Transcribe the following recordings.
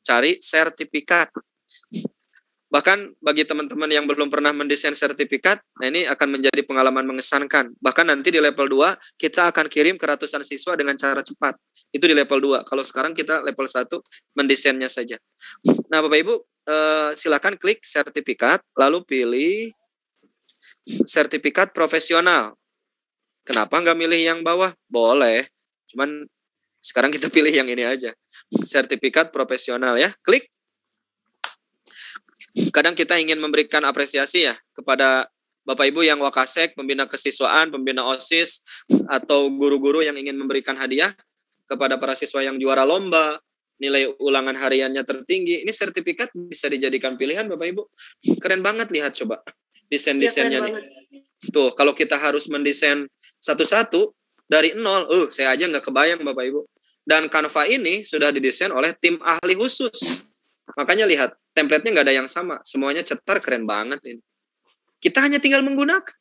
cari sertifikat. Bahkan bagi teman-teman yang belum pernah mendesain sertifikat, nah ini akan menjadi pengalaman mengesankan. Bahkan nanti di level 2, kita akan kirim ke ratusan siswa dengan cara cepat. Itu di level 2. Kalau sekarang kita level 1, mendesainnya saja. Nah, Bapak Ibu, silakan klik sertifikat, lalu pilih sertifikat profesional. Kenapa nggak milih yang bawah? Boleh. Cuman sekarang kita pilih yang ini aja. Sertifikat profesional ya. Klik. Kadang kita ingin memberikan apresiasi ya kepada Bapak Ibu yang Wakasek, pembina kesiswaan, pembina OSIS, atau guru-guru yang ingin memberikan hadiah kepada para siswa yang juara lomba, nilai ulangan hariannya tertinggi. Ini sertifikat bisa dijadikan pilihan Bapak Ibu. Keren banget, lihat coba desain-desainnya nih. Tuh, kalau kita harus mendesain satu-satu dari nol, saya aja nggak kebayang Bapak Ibu. Dan Canva ini sudah didesain oleh tim ahli khusus. Makanya lihat, template-nya nggak ada yang sama. Semuanya cetar, keren banget ini. Kita hanya tinggal menggunakan.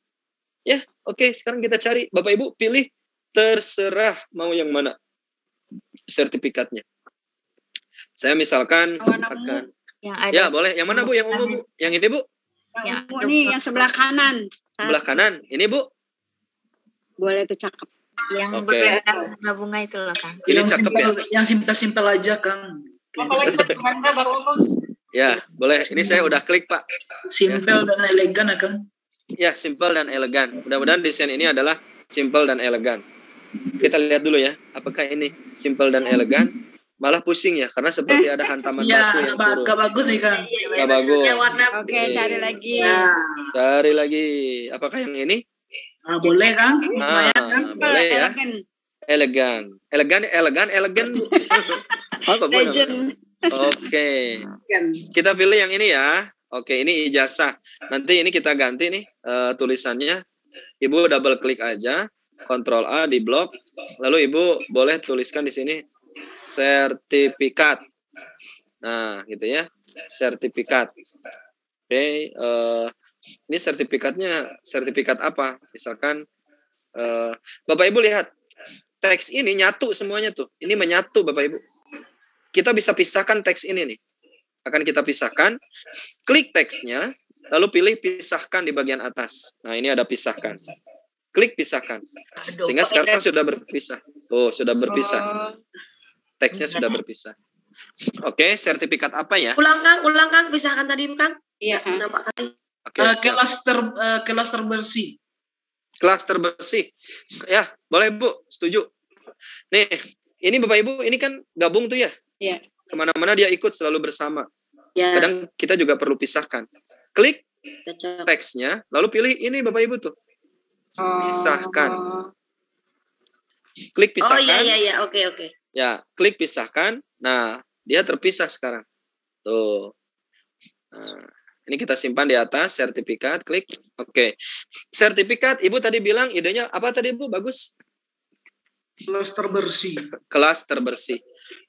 Ya, oke, sekarang kita cari. Bapak Ibu pilih, terserah mau yang mana sertifikatnya. Saya misalkan akan... Ya, boleh. Yang mana Bu? Yang ungu Bu? Yang ini Bu? Yang ungu nih, yang sebelah kanan. Sebelah kanan. Ini Bu? Boleh, itu cakep. Yang bunga-bunga itu loh, Kang. Ini cakep ya? Yang simpel-simpel aja, Kang. Ya, boleh. Ini saya udah klik, Pak. Simple dan elegan ya, Kang? Ya, simple dan elegan. Mudah-mudahan desain ini adalah simple dan elegan. Kita lihat dulu ya, apakah ini simple dan elegan? Malah pusing ya, karena seperti ada hantaman batu yang turun. Gak bagus nih, Kang. Gak bagus. Oke, cari lagi. Cari lagi. Apakah yang ini? Boleh, Kang. Lumayan, Kang. Boleh ya. Elegan. Elegan. Apa Bu? Oke. Kita pilih yang ini ya. Oke, ini ijazah. Nanti ini kita ganti nih tulisannya. Ibu double klik aja, Ctrl A di blok. Lalu Ibu boleh tuliskan di sini sertifikat. Nah, gitu ya. Sertifikat. Oke, ini sertifikat apa? Misalkan Bapak Ibu lihat teks ini nyatu semuanya tuh. Ini menyatu Bapak Ibu. Kita bisa pisahkan teks ini nih. Akan kita pisahkan. Klik teksnya, lalu pilih pisahkan di bagian atas. Nah, ini ada pisahkan. Klik pisahkan. Sehingga sekarang sudah berpisah. Oh, sudah berpisah. Teksnya sudah berpisah. Oke, sertifikat apa ya? Ulang Kang, pisahkan tadi Kang. Iya. Oke, kelas terbersih. Kelas terbersih. Ya, boleh Bu, setuju. Nih, ini Bapak Ibu, ini kan gabung tuh ya? Iya. Kemana-mana dia ikut selalu bersama. Ya. Kadang kita juga perlu pisahkan. Klik teksnya, lalu pilih ini Bapak Ibu tuh. Pisahkan. Klik pisahkan. Oh iya, oke. Ya, klik pisahkan. Nah, dia terpisah sekarang. Tuh. Nah, ini kita simpan di atas, sertifikat, klik. Oke. Sertifikat, Ibu tadi bilang idenya apa tadi Bu? Bagus. Kelas terbersih. Kelas terbersih.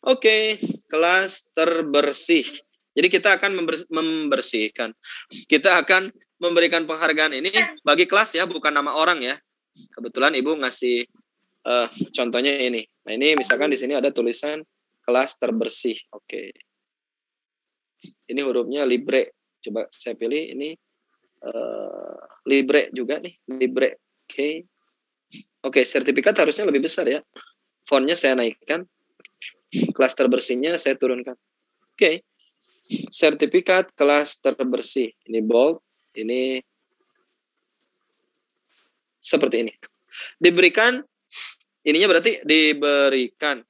Oke, kelas terbersih. Jadi kita akan membersihkan. Kita akan memberikan penghargaan ini bagi kelas ya, bukan nama orang ya. Kebetulan Ibu ngasih contohnya ini. Nah, ini misalkan di sini ada tulisan kelas terbersih. Oke. Ini hurufnya libre. Coba saya pilih ini libre juga nih, libre. Oke. Oke, sertifikat harusnya lebih besar ya. Fontnya saya naikkan. Kelas terbersihnya saya turunkan. Oke. Sertifikat kelas terbersih. Ini bold, ini seperti ini. Diberikan, ininya berarti diberikan.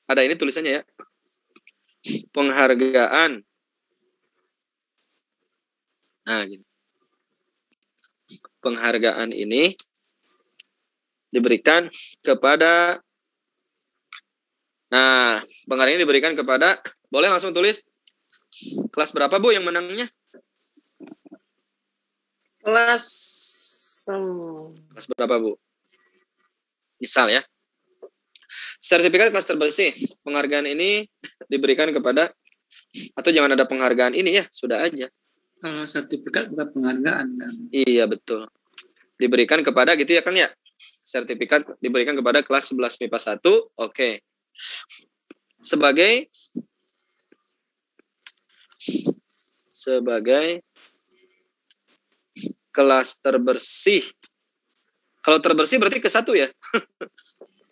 Ada ini tulisannya ya. Penghargaan. Nah, gini. Penghargaan ini diberikan kepada, nah, penghargaan ini diberikan kepada, boleh langsung tulis kelas berapa Bu yang menangnya? Kelas berapa Bu? Misal ya. Sertifikat kelas terbersih. Penghargaan ini diberikan kepada, atau jangan ada penghargaan ini ya, sudah aja. Kalau sertifikat bukan penghargaan kan? Iya betul. Diberikan kepada gitu ya Kang ya. Sertifikat diberikan kepada kelas 11 MIPA 1. Oke. sebagai kelas terbersih. Kalau terbersih berarti ke 1 ya.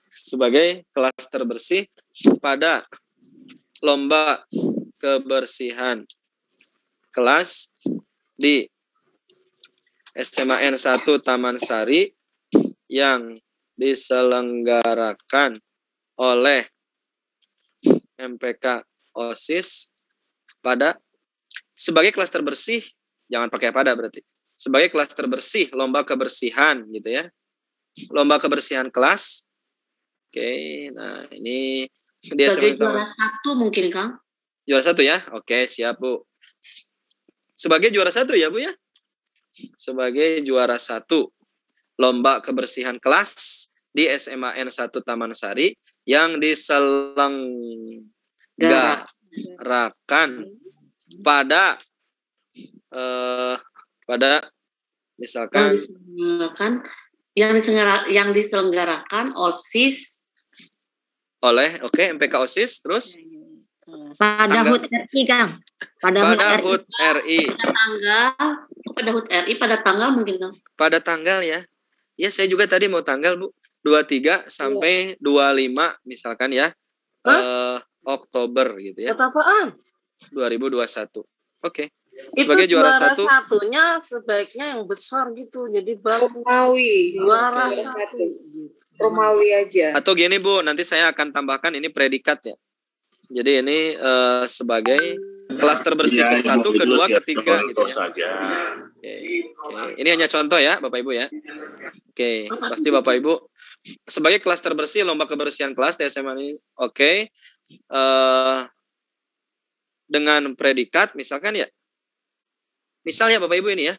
Sebagai kelas terbersih pada lomba kebersihan kelas di SMA N1 Taman Sari yang diselenggarakan oleh MPK OSIS pada sebagai kelas terbersih, jangan pakai pada berarti. Sebagai kelas terbersih, lomba kebersihan gitu ya. Lomba kebersihan kelas. Oke, nah ini dia sebagai juara 1 mungkin, Kang. Juara 1 ya? Oke, siap, Bu. Sebagai juara 1 ya, Bu ya? Sebagai juara 1 lomba kebersihan kelas di SMA N1 Taman Sari yang diselenggarakan pada misalkan yang diselenggarakan OSIS oleh MPK OSIS terus Pada HUT RI, Kang. Pada HUT RI. Pada HUT RI pada tanggal mungkin, Kang. Pada tanggal ya. Ya, saya juga tadi mau tanggal, Bu. 23 sampai 25 misalkan ya. Oktober gitu ya. Apaan? 2021. Oke. Sebagai Itu juara 1 satunya sebaiknya yang besar gitu. Jadi Romawi. juara 1. Romawi aja. Atau gini, Bu, nanti saya akan tambahkan ini predikat ya. Jadi ini sebagai kelas terbersih ke-1, kedua, ketiga gitu ya. Oke. Ini hanya contoh ya, Bapak Ibu ya. Oke, pasti Bapak Ibu sebagai kelas terbersih lomba kebersihan kelas di SMA ini. Oke. Dengan predikat misalkan ya. Misalnya Bapak Ibu ini ya.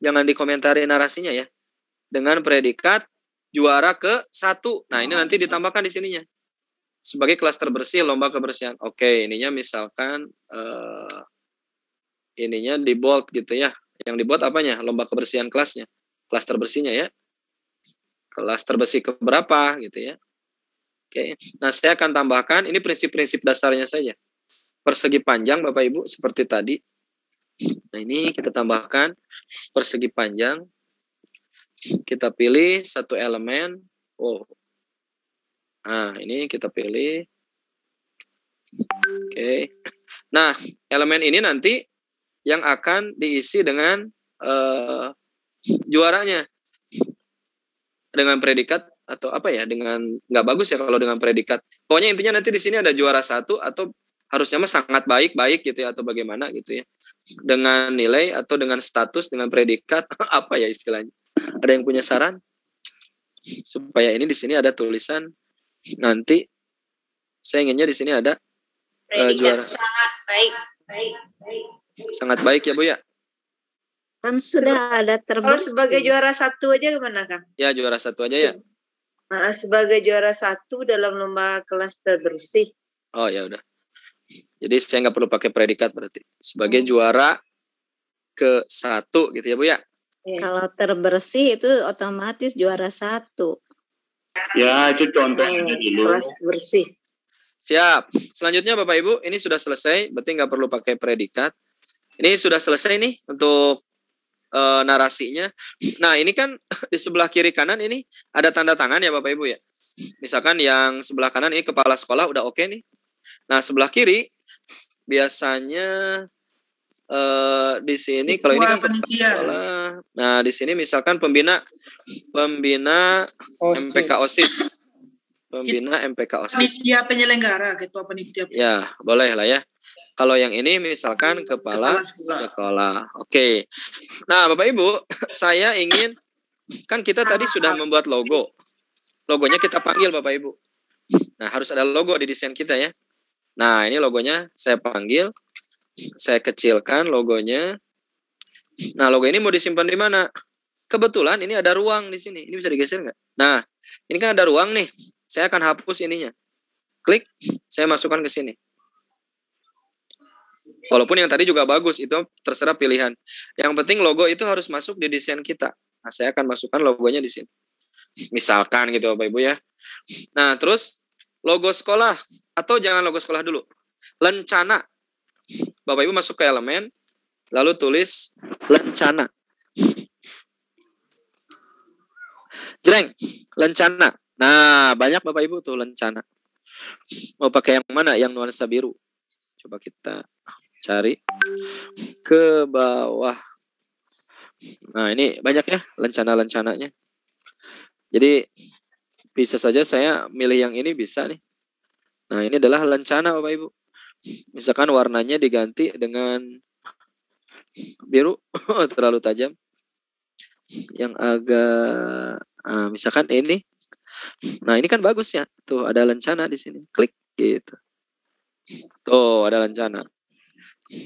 Jangan dikomentari narasinya ya. Dengan predikat juara ke-1. Nah, ini nanti ditambahkan di sininya. Sebagai kelas terbersih lomba kebersihan. Oke, ininya misalkan ininya di bold gitu ya. Yang di bold apanya? Lomba kebersihan kelasnya. Kelas terbersihnya ya. Kelas terbersih ke berapa gitu ya. Oke. Nah, saya akan tambahkan ini prinsip-prinsip dasarnya saja. Persegi panjang Bapak Ibu seperti tadi. Nah, ini kita tambahkan persegi panjang. Kita pilih satu elemen. Nah, ini kita pilih. Oke. Nah, elemen ini nanti yang akan diisi dengan juaranya. Dengan predikat atau apa ya? Dengan nggak bagus ya kalau dengan predikat. Pokoknya intinya nanti di sini ada juara 1 atau harusnya mah sangat baik gitu ya atau bagaimana gitu ya. Dengan nilai atau dengan status dengan predikat apa ya istilahnya? Ada yang punya saran? Supaya ini di sini ada tulisan nanti saya inginnya di sini ada juara sangat baik. sangat baik ya Bu ya. Kan sudah ada Kalau sebagai juara 1 aja gimana, Kang? Ya juara 1 aja ya. Nah, sebagai juara 1 dalam lomba kelas terbersih. Oh ya udah. Jadi saya nggak perlu pakai predikat berarti. Sebagai juara ke-1 gitu ya Bu ya. Kalau terbersih itu otomatis juara 1. Ya, itu contohnya dulu. Kelas bersih. Siap. Selanjutnya Bapak Ibu, ini sudah selesai, berarti nggak perlu pakai predikat. Ini sudah selesai nih untuk narasinya. Nah, ini kan di sebelah kiri kanan ini ada tanda tangan ya Bapak Ibu ya. Misalkan yang sebelah kanan ini kepala sekolah udah oke nih. Nah, sebelah kiri biasanya di sini kalau ini kan kepala. Nah, di sini misalkan pembina MPK OSIS. Pembina MPK OSIS. Panitia penyelenggara, ketua panitia. Ya, boleh lah ya. Kalau yang ini misalkan kepala sekolah. Oke. Nah, Bapak Ibu, saya ingin kan kita tadi sudah membuat logo. Logonya kita panggil Bapak Ibu. Nah, harus ada logo di desain kita ya. Nah, ini logonya saya panggil. Saya kecilkan logonya. Nah, logo ini mau disimpan di mana? Kebetulan ini ada ruang di sini. Ini bisa digeser nggak? Nah, ini kan ada ruang nih. Saya akan hapus ininya. Klik, saya masukkan ke sini. Walaupun yang tadi juga bagus, itu terserah pilihan. Yang penting logo itu harus masuk di desain kita. Nah, saya akan masukkan logonya di sini. Misalkan gitu Bapak Ibu ya. Nah, terus logo sekolah. Atau jangan logo sekolah dulu. Lencana. Bapak Ibu masuk ke elemen, lalu tulis lencana. Jreng, lencana. Nah, banyak Bapak Ibu tuh lencana. Mau pakai yang mana? Yang nuansa biru. Coba kita cari ke bawah. Nah, ini banyak ya lencana-lencananya. Jadi bisa saja saya milih yang ini bisa nih. Nah, ini adalah lencana Bapak Ibu. Misalkan warnanya diganti dengan biru terlalu tajam. Yang agak misalkan ini. Nah, ini kan bagus ya. Tuh ada lencana di sini. Klik gitu. Tuh ada lencana.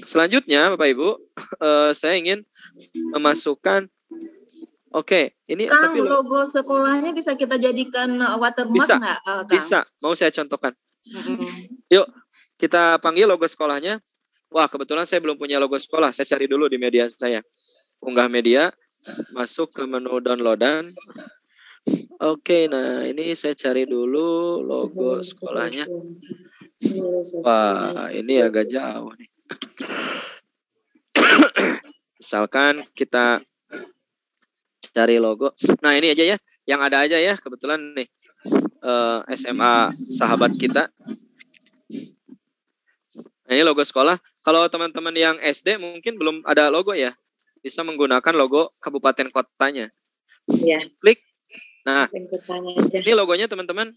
Selanjutnya Bapak Ibu, saya ingin memasukkan ini Kang, tapi logo sekolahnya bisa kita jadikan watermark bisa, nggak, Kang? Bisa. Mau saya contohkan. Yuk, kita panggil logo sekolahnya. Wah, kebetulan saya belum punya logo sekolah. Saya cari dulu di media saya. Unggah media, masuk ke menu downloadan. Oke, nah ini saya cari dulu logo sekolahnya. Wah, ini agak jauh nih. Misalkan kita cari logo. Nah, ini aja ya. Yang ada aja ya. Kebetulan nih. SMA sahabat kita. Nah, ini logo sekolah. Kalau teman-teman yang SD mungkin belum ada logo ya. Bisa menggunakan logo kabupaten kotanya. Iya. Klik. Nah, aja. ini logonya teman-teman.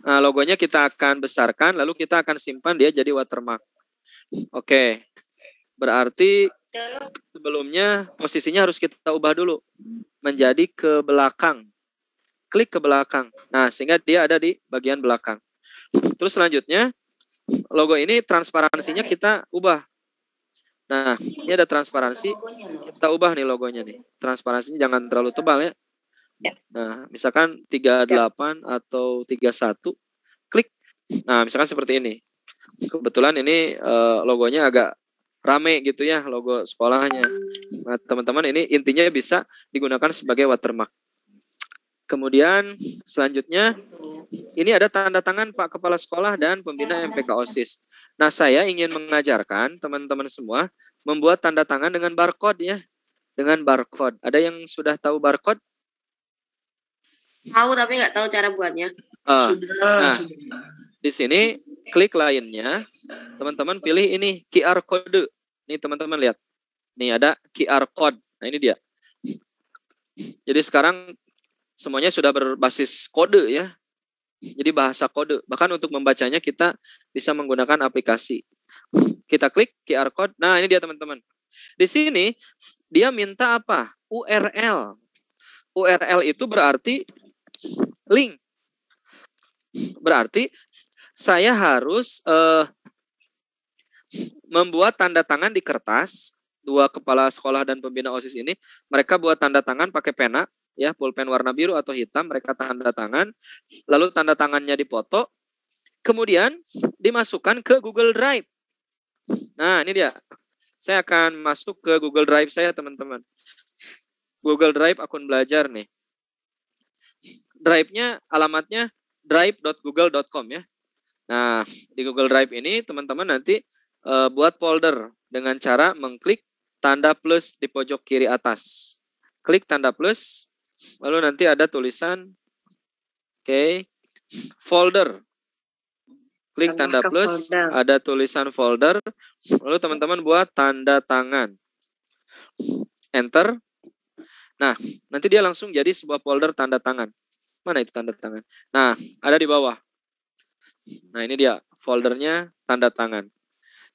Nah, logonya kita akan besarkan. Lalu kita akan simpan dia jadi watermark. Oke. Berarti sebelumnya posisinya harus kita ubah dulu. Menjadi ke belakang. Klik ke belakang. Nah, sehingga dia ada di bagian belakang. Terus selanjutnya, logo ini transparansinya kita ubah. Nah, ini ada transparansi. Kita ubah nih logonya nih. Transparansinya jangan terlalu tebal ya. Nah, misalkan 38 atau 31. Klik. Nah, misalkan seperti ini. Kebetulan ini logonya agak rame gitu ya, logo sekolahnya. Nah, teman-teman, ini intinya bisa digunakan sebagai watermark. Kemudian selanjutnya ini ada tanda tangan Pak Kepala Sekolah dan pembina MPK OSIS. Nah, saya ingin mengajarkan teman-teman semua membuat tanda tangan dengan barcode ya. Dengan barcode. Ada yang sudah tahu barcode? Tahu tapi nggak tahu cara buatnya. Nah, di sini klik lainnya, teman-teman pilih ini QR code. Nih teman-teman lihat. Nih ada QR code. Nah, ini dia. Jadi sekarang semuanya sudah berbasis kode ya. Jadi bahasa kode. Bahkan untuk membacanya kita bisa menggunakan aplikasi. Kita klik QR code. Nah, ini dia teman-teman. Di sini dia minta apa? URL. URL itu berarti link. Berarti saya harus membuat tanda tangan di kertas. Dua kepala sekolah dan pembina OSIS ini, mereka buat tanda tangan pakai pena. Ya, pulpen warna biru atau hitam, mereka tanda tangan, lalu tanda tangannya dipoto, kemudian dimasukkan ke Google Drive. Nah, ini dia. Saya akan masuk ke Google Drive saya, teman-teman. Google Drive akun belajar nih. Drive-nya, alamatnya drive.google.com ya. Nah, di Google Drive ini, teman-teman nanti buat folder dengan cara mengklik tanda plus di pojok kiri atas. Klik tanda plus. Lalu nanti ada tulisan folder. Klik tanda plus, ada tulisan folder. Lalu teman-teman buat tanda tangan. Enter. Nah, nanti dia langsung jadi sebuah folder tanda tangan. Mana itu tanda tangan? Nah, ada di bawah. Nah, ini dia foldernya tanda tangan.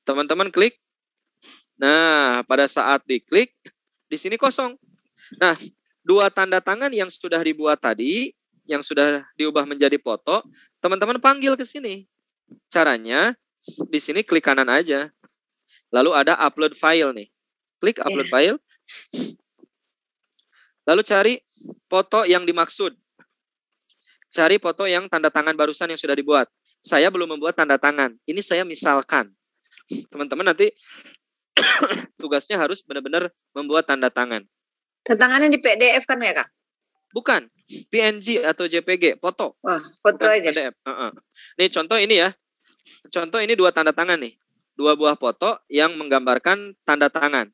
Teman-teman klik. Nah, pada saat diklik, di sini kosong. Nah, dua tanda tangan yang sudah dibuat tadi, yang sudah diubah menjadi foto, teman-teman panggil ke sini. Caranya, di sini klik kanan aja. Lalu ada upload file nih. Klik upload file. Lalu cari foto yang dimaksud. Cari foto yang tanda tangan barusan yang sudah dibuat. Saya belum membuat tanda tangan. Ini saya misalkan. Teman-teman nanti tugasnya harus benar-benar membuat tanda tangan. Tantangannya di PDF kan ya, Kak? Bukan, PNG atau JPG, foto. Wah, foto bukan aja. PDF. Nih contoh ini ya, contoh ini 2 tanda tangan nih. 2 buah foto yang menggambarkan tanda tangan.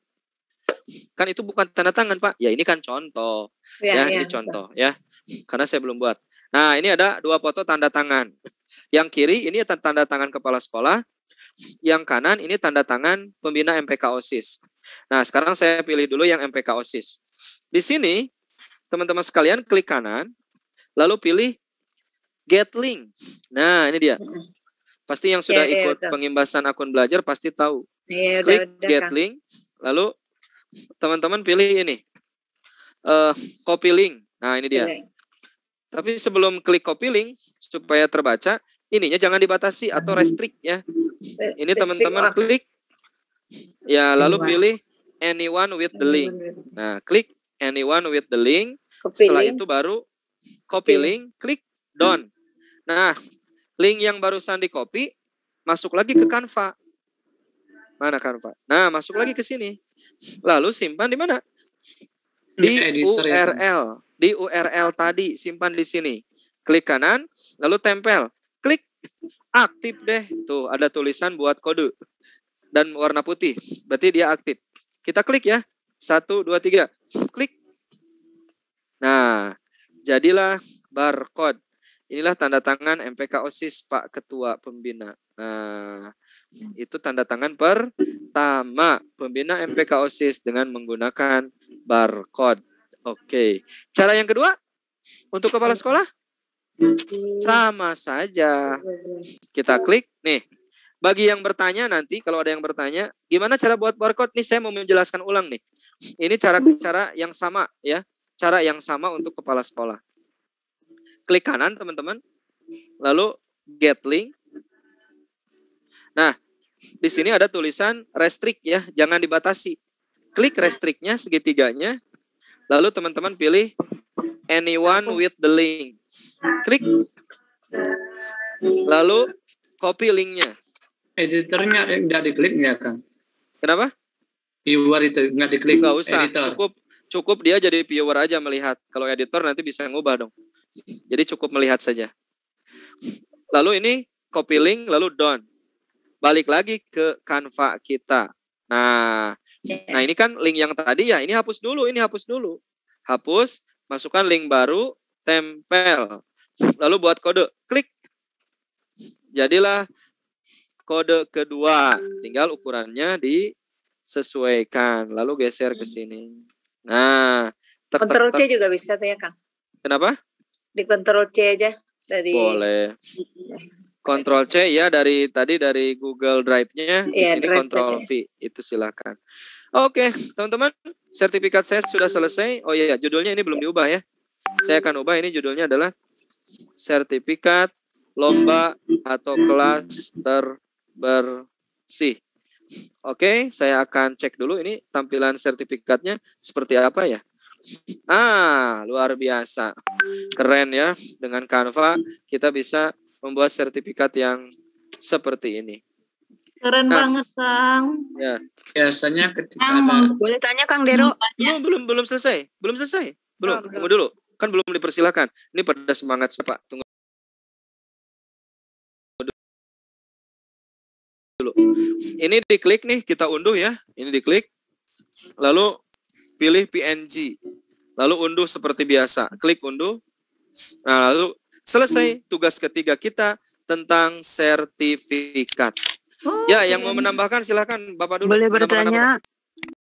Kan itu bukan tanda tangan, Pak. Ya, ini kan contoh. Ya, ini contoh ya. Karena saya belum buat. Nah, ini ada 2 foto tanda tangan. Yang kiri ini tanda tangan kepala sekolah. Yang kanan ini tanda tangan pembina MPK OSIS. Nah, sekarang saya pilih dulu yang MPK OSIS. Di sini, teman-teman sekalian klik kanan, lalu pilih Get Link. Nah, ini dia. Pasti yang sudah ikut pengimbasan akun belajar pasti tahu. Klik Get Link, lalu teman-teman pilih ini. Copy link. Nah, ini dia. Tapi sebelum klik copy link, supaya terbaca, ininya jangan dibatasi atau restrict ya. Ini teman-teman klik. Ya, lalu pilih anyone with the link. Nah, klik anyone with the link. Setelah itu baru copy link, klik done. Nah, link yang barusan di-copy masuk lagi ke Canva. Mana Canva? Nah, masuk lagi ke sini. Lalu simpan di mana? Di URL. Di URL tadi, simpan di sini. Klik kanan, lalu tempel. Klik aktif deh. Tuh, ada tulisan buat kode. Dan warna putih. Berarti dia aktif. Kita klik ya. 1, 2, 3. Klik. Nah, jadilah barcode. Inilah tanda tangan MPK OSIS Pak Ketua Pembina. Nah, itu tanda tangan pertama pembina MPK OSIS dengan menggunakan barcode. Oke. Cara yang kedua untuk kepala sekolah sama saja. Kita klik nih. Bagi yang bertanya nanti kalau ada yang bertanya, gimana cara buat barcode? Nih saya mau menjelaskan ulang nih. Ini cara yang sama ya. Cara yang sama untuk kepala sekolah. Klik kanan teman-teman, lalu get link. Nah, di sini ada tulisan restrict ya, jangan dibatasi. Klik restrictnya segitiganya, lalu teman-teman pilih anyone with the link. Klik, lalu copy linknya. Editornya nggak diklik nggak Kang? Kenapa? Viewer itu nggak diklik. Nggak usah, editor. cukup dia jadi viewer aja melihat. Kalau editor nanti bisa ngubah dong. Jadi cukup melihat saja. Lalu ini copy link, lalu done. Balik lagi ke Canva kita. Nah ini kan link yang tadi ya, ini hapus dulu, Hapus, masukkan link baru, tempel. Lalu buat kode, klik. Jadilah kode kedua. Tinggal ukurannya disesuaikan. Lalu geser ke sini. Nah, Ctrl C juga bisa tuh ya, Kang. Kenapa? Di Ctrl C aja dari. Boleh. Ctrl C ya dari Google Drive-nya, di sini Ctrl V itu silakan. Oke, teman-teman, sertifikat saya sudah selesai. Oh iya, judulnya ini belum diubah ya. Saya akan ubah, ini judulnya adalah sertifikat lomba atau kelas terbersih. Oke, saya akan cek dulu ini tampilan sertifikatnya seperti apa ya. Luar biasa. Keren ya. Dengan Canva kita bisa membuat sertifikat yang seperti ini. Keren banget, Kang. Ya. Biasanya ketika ada... Boleh tanya Kang Dero? Belum selesai. Belum. Tunggu dulu. Kan belum dipersilakan. Ini pada semangat Pak. Tunggu dulu. Ini diklik nih, kita unduh ya. Ini diklik. Lalu pilih PNG. Lalu unduh seperti biasa. Klik unduh. Nah, lalu selesai tugas ketiga kita tentang sertifikat. Ya, yang mau menambahkan silakan Bapak dulu. Boleh bertanya?